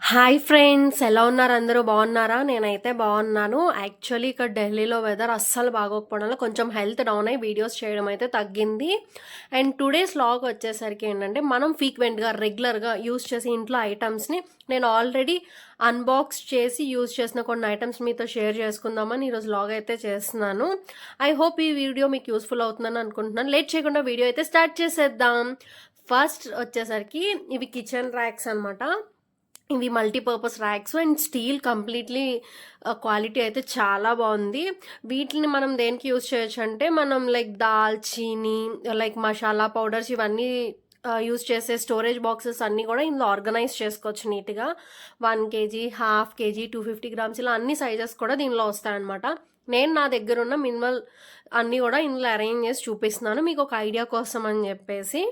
Hi friends, ఎలా ఉన్నారు? అందరూ బాగున్నారా? నేనైతే బాగున్నాను. యాక్చువల్లీ ఇక్కడ ఢిల్లీలో వెదర్ అస్సలు బాగోకపోవడం వల్ల కొంచెం హెల్త్ డౌన్ అయ్యి వీడియోస్ చేయడం అయితే తగ్గింది. అండ్ టుడేస్ వ్లాగ్ వచ్చేసరికి ఏంటంటే, మనం ఫ్రీక్వెంట్గా రెగ్యులర్గా యూస్ చేసే ఇంట్లో ఐటమ్స్ని నేను ఆల్రెడీ అన్బాక్స్ చేసి యూజ్ చేసిన కొన్ని ఐటమ్స్ మీతో షేర్ చేసుకుందామని ఈరోజు వ్లాగ్ అయితే చేస్తున్నాను. ఐ హోప్ ఈ వీడియో మీకు యూస్ఫుల్ అవుతుందని అనుకుంటున్నాను. లేట్ చేయకుండా వీడియో అయితే స్టార్ట్ చేసేద్దాం. ఫస్ట్ వచ్చేసరికి ఇవి కిచెన్ ర్యాక్స్ అనమాట. ఇవి multipurpose racks and steel completely quality అయితే చాలా బాగుంది. వీటిని మనం దేనికి యూజ్ చేయొచ్చు అంటే, మనం లైక్ దాల్చీని, లైక్ మసాలా పౌడర్స్ ఇవన్నీ యూజ్ చేసే స్టోరేజ్ బాక్సెస్ అన్నీ కూడా ఇందులో ఆర్గనైజ్ చేసుకోవచ్చు నీట్గా. 1 kg, హాఫ్ కేజీ, 250 grams ఇలా అన్ని సైజెస్ కూడా దీనిలో వస్తాయన్నమాట. నేను నా దగ్గర ఉన్న మినిమల్ అన్నీ కూడా ఇందులో అరేంజ్ చేసి చూపిస్తున్నాను మీకు ఒక ఐడియా కోసం అని చెప్పేసి.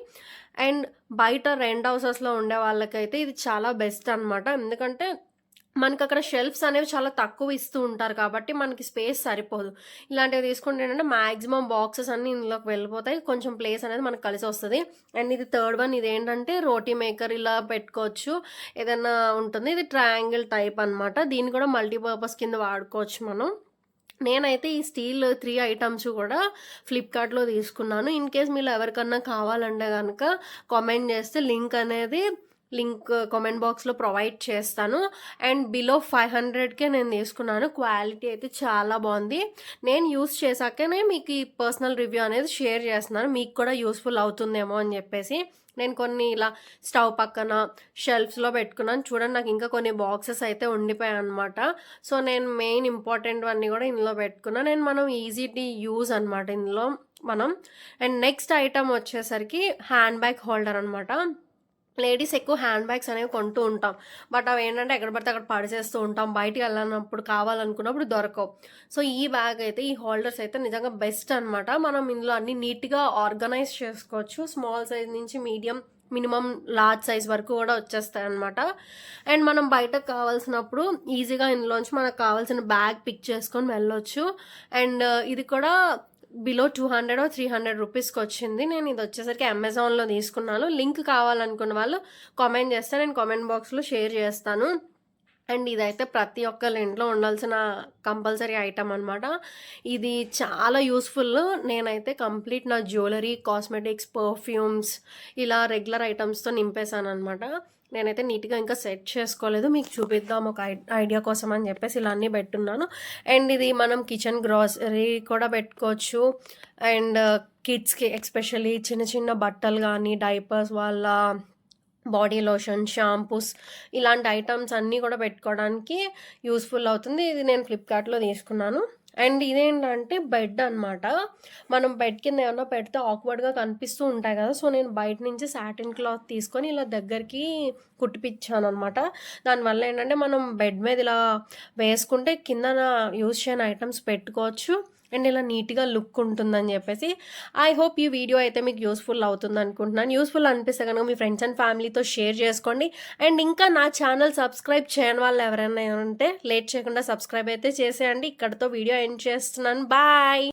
అండ్ బయట రెంట్ హౌసెస్లో ఉండే వాళ్ళకైతే ఇది చాలా బెస్ట్ అనమాట. ఎందుకంటే మనకి అక్కడ షెల్ఫ్స్ అనేవి చాలా తక్కువ ఇస్తూ ఉంటారు కాబట్టి మనకి స్పేస్ సరిపోదు. ఇలాంటివి తీసుకుంటే ఏంటంటే మ్యాక్సిమం బాక్సెస్ అన్నీ ఇందులోకి వెళ్ళిపోతాయి, కొంచెం ప్లేస్ అనేది మనకు కలిసి వస్తుంది. అండ్ ఇది థర్డ్ వన్, ఇది ఏంటంటే రోటీ మేకర్ ఇలా పెట్టుకోవచ్చు, ఏదైనా ఉంటుంది. ఇది ట్రయాంగిల్ టైప్ అనమాట. దీన్ని కూడా మల్టీపర్పస్ కింద వాడుకోవచ్చు మనం. నేనైతే ఈ స్టీల్ 3 ఐటమ్స్ కూడా ఫ్లిప్కార్ట్లో తీసుకున్నాను. ఇన్ కేస్ మీరు ఎవరికన్నా కావాలంటే కనుక కామెంట్ చేస్తే లింక్ కామెంట్ బాక్స్లో ప్రొవైడ్ చేస్తాను. అండ్ బిలో 500కే నేను తీసుకున్నాను. క్వాలిటీ అయితే చాలా బాగుంది. నేను యూస్ చేశాకనే మీకు ఈ పర్సనల్ రివ్యూ అనేది షేర్ చేస్తున్నాను, మీకు కూడా యూస్ఫుల్ అవుతుందేమో అని చెప్పేసి. నేను కొన్ని ఇలా స్టవ్ పక్కన షెల్ఫ్స్లో పెట్టుకున్నాను. చూడండి, నాకు ఇంకా కొన్ని బాక్సెస్ అయితే ఉండిపోయాయి అనమాట. సో నేను మెయిన్ ఇంపార్టెంట్ అన్నీ కూడా ఇందులో పెట్టుకున్నాను. అండ్ మనం ఈజీ టు యూజ్ అనమాట ఇందులో మనం. అండ్ నెక్స్ట్ ఐటమ్ వచ్చేసరికి హ్యాండ్ బ్యాగ్ హోల్డర్ అనమాట. లేడీస్ ఎక్కువ హ్యాండ్ బ్యాగ్స్ అనేవి కొంటూ ఉంటాం, బట్ అవి ఏంటంటే ఎక్కడ పడితే అక్కడ పడిచేస్తూ ఉంటాం, బయటికి వెళ్ళినప్పుడు కావాలనుకున్నప్పుడు దొరకవు. సో ఈ బ్యాగ్ అయితే, ఈ హోల్డర్స్ అయితే నిజంగా బెస్ట్ అనమాట. మనం ఇందులో అన్ని నీట్గా ఆర్గనైజ్ చేసుకోవచ్చు. స్మాల్ సైజ్ నుంచి మీడియం, మినిమం లార్జ్ సైజ్ వరకు కూడా వచ్చేస్తాయి అనమాట. అండ్ మనం బయటకు కావాల్సినప్పుడు ఈజీగా ఇందులోంచి మనకు కావాల్సిన బ్యాగ్ పిక్ చేసుకొని వెళ్ళొచ్చు. అండ్ ఇది కూడా బిలో 200 or 300 రూపీస్కి వచ్చింది. నేను ఇది వచ్చేసరికి అమెజాన్లో తీసుకున్నాను. లింక్ కావాలనుకున్న వాళ్ళు కామెంట్ చేస్తే నేను కామెంట్ బాక్స్లో షేర్ చేస్తాను. అండ్ ఇదైతే ప్రతి ఒక్కరి ఇంట్లో ఉండాల్సిన కంపల్సరీ ఐటమ్ అనమాట. ఇది చాలా యూస్ఫుల్. నేనైతే కంప్లీట్ నా జ్యువెలరీ, కాస్మెటిక్స్, పర్ఫ్యూమ్స్ ఇలా రెగ్యులర్ ఐటమ్స్తో నింపేశాను అనమాట. నేనైతే నీట్గా ఇంకా సెట్ చేసుకోలేదు, మీకు చూపిద్దాం ఒక ఐడియా కోసం అని చెప్పేసి ఇలా అన్నీ పెట్టున్నాను. అండ్ ఇది మనం కిచెన్ గ్రాసరీ కూడా పెట్టుకోవచ్చు. అండ్ కిడ్స్కి ఎస్పెషల్లీ చిన్న చిన్న బట్టలు కానీ, డైపర్స్, వాళ్ళ బాడీ లోషన్, షాంపూస్ ఇలాంటి ఐటమ్స్ అన్నీ కూడా పెట్టుకోవడానికి యూస్ఫుల్ అవుతుంది. ఇది నేను ఫ్లిప్కార్ట్లో తీసుకున్నాను. అండ్ ఇదేంటంటే బెడ్ అనమాట. మనం బెడ్ కింద ఏమన్నా పెడితే ఆక్వర్డ్గా కనిపిస్తూ ఉంటాయి కదా. సో నేను బయట నుంచి సాటిన్ క్లాత్ తీసుకొని ఇలా దగ్గరికి కుట్టిపించాను అనమాట. దానివల్ల ఏంటంటే మనం బెడ్ మీద ఇలా వేసుకుంటే కింద యూజ్ చేయని ఐటమ్స్ పెట్టుకోవచ్చు. అండ్ ఇలా నీట్గా లుక్ ఉంటుందని చెప్పేసి. ఐ హోప్ ఈ వీడియో అయితే మీకు యూస్ఫుల్ అవుతుంది అనుకుంటున్నాను. యూస్ఫుల్ అనిపిస్తే కనుక మీ ఫ్రెండ్స్ అండ్ ఫ్యామిలీతో షేర్ చేసుకోండి. అండ్ ఇంకా నా ఛానల్ సబ్స్క్రైబ్ చేయని వాళ్ళు ఎవరైనా ఉంటే లేట్ చేయకుండా సబ్స్క్రైబ్ అయితే చేసేయండి. ఇక్కడితో వీడియో ఎండ్ చేస్తున్నాను. బాయ్.